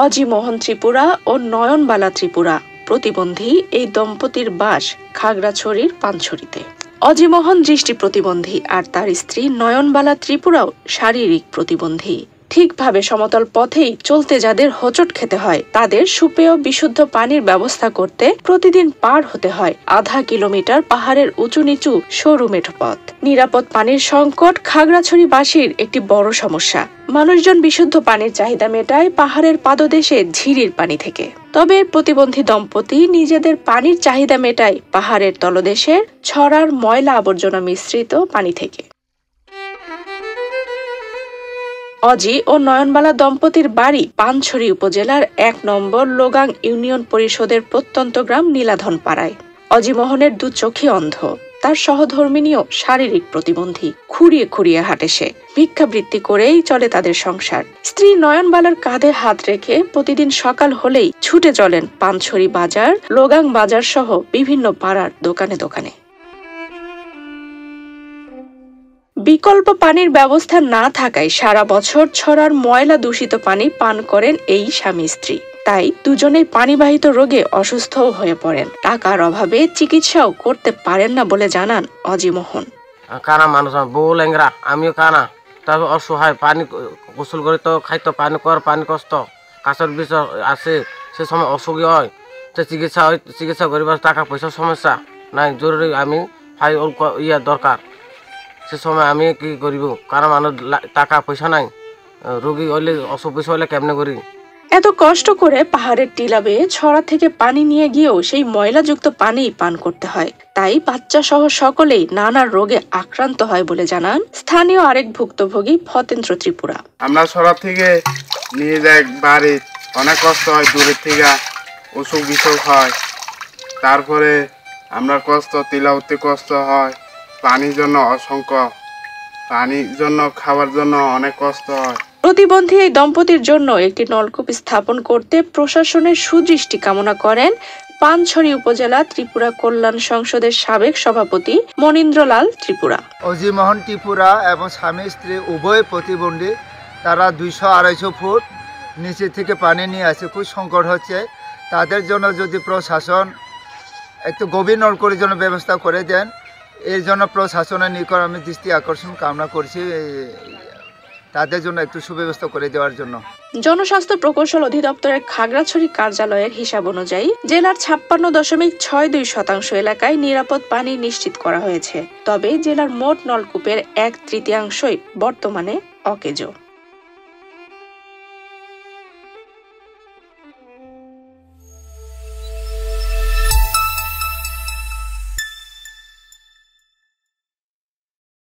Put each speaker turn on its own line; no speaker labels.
Aussie মোহন ত্রিপুরা ও নয়নবালা ত্রিপুরা প্রতিবন্ধী এই দম্পতির বাস খাগড়াছড়ির পানছড়িতে। অজি মোহন দৃষ্টি প্রতিবন্ধী আর তার স্ত্রী নয়নবালা ত্রিপুরাও শারীরিক প্রতিবন্ধী। ঠিকভাবে সমতল পথেই চলতে যাদের হোঁচট খেতে হয়, তাদের সুপেয় বিশুদ্ধ পানির ব্যবস্থা করতে প্রতিদিন পার হতে হয় আধা কিলোমিটার পাহাড়ের উঁচু নিচু সরু মেঠো পথ। নিরাপদ পানির সংকট খাগড়াছড়িবাসীর একটি বড় সমস্যা। মানুষজন বিশুদ্ধ পানির চাহিদা মেটায় পাহাড়ের পাদদেশে ঝিরির পানি থেকে। তবে প্রতিবন্ধী দম্পতি নিজেদের পানির চাহিদা মেটায় পাহাড়ের তলদেশের ছড়ার ময়লা আবর্জনা মিশ্রিত পানি থেকে। অজি ও নয়নবালা দম্পতির বাড়ি পানছড়ি উপজেলার ১ নম্বর লোগাং ইউনিয়ন পরিষদের প্রত্যন্ত গ্রাম নীলাধন পাড়ায়। অজি মোহনের দু চোখই অন্ধ, তার সহধর্মিণীও শারীরিক প্রতিবন্ধী। খুঁড়িয়ে খুঁড়িয়ে হাঁটে সে। ভিক্ষাবৃত্তি করেই চলে তাদের সংসার। স্ত্রী নয়নবালার কাঁধে হাত রেখে প্রতিদিন সকাল হলেই ছুটে চলেন পানছড়ি বাজার, লোগাং বাজার সহ বিভিন্ন পাড়ার দোকানে দোকানে। বিকল্প পানির ব্যবস্থা না থাকায় সারা বছর ছড়ার ময়লা দূষিত পানি পান করেন এই স্বামী স্ত্রী। তাই দুজনেই পানিবাহিত রোগে অসুস্থও হয়ে পড়েন। টাকার অভাবে চিকিৎসাও করতে পারেন না বলে জানান অজি মোহন।
কানা মানুষ, বউ ল্যাংরা, আমিও কানা, তারপর অসহায়। পানি গোসল করে তো খাইতো, পানি কষ্ট, কাঁচের বিষ আছে, সে সময় অসুখী হয়, তো চিকিৎসা করিবার টাকা পয়সার সমস্যা নাই, জরুরি আমি দরকার, সে সময় আমি কি করিব? কারণ মানুষ টাকা পয়সা নাই, রোগী হইলে অসুখ বিষ হইলে কেমনে করি?
এত কষ্ট করে পাহাড়ের টিলা বেয়ে ছড়া থেকে পানি নিয়ে গিয়েও সেই ময়লাযুক্ত পানি পান করতে হয়। তাই বাচ্চা সহ সকলেই নানা রোগে আক্রান্ত হয় বলে জানান স্থানীয় আরেক ভুক্তভোগী ফতেন্দ্র ত্রিপুরা।
আমরা ছড়া থেকে নিয়ে যাই বাড়ি, অনেক কষ্ট হয়, দূরের থেকে অসুখ বিসুখ হয়, তারপরে আমরা টিলা উঠতে কষ্ট হয়, পানির জন্য অসংখ্য, পানির জন্য খাওয়ার জন্য অনেক কষ্ট হয়।
প্রতিবন্ধী এই দম্পতির জন্য একটি নলকূপ স্থাপন করতে প্রশাসনের সুদৃষ্টি কামনা করেন পানছড়ি উপজেলা ত্রিপুরা কল্যাণ সংসদের সাবেক সভাপতি মনীন্দ্রলাল ত্রিপুরা।
অজি মোহন ত্রিপুরা এবং স্বামী স্ত্রী উভয় প্রতিবন্ধী। তারা 200-250 ফুট নিচে থেকে পানি নিয়ে আসে, খুব সংকট হচ্ছে। তাদের জন্য যদি প্রশাসন একটু গভীর নলকূপের জন্য ব্যবস্থা করে দেন, এর জন্য প্রশাসনের নিকট আমি দৃষ্টি আকর্ষণ কামনা করছি, তাদের জন্য একটু সুব্যবস্থা করে দেওয়ার জন্য।
জনস্বাস্থ্য প্রকৌশল অধিদপ্তরের খাগড়াছড়ি কার্যালয়ের হিসাব অনুযায়ী জেলার 56.62% এলাকায় নিরাপদ পানি নিশ্চিত করা হয়েছে। তবে জেলার মোট নলকূপের 1/3 বর্তমানে অকেজো।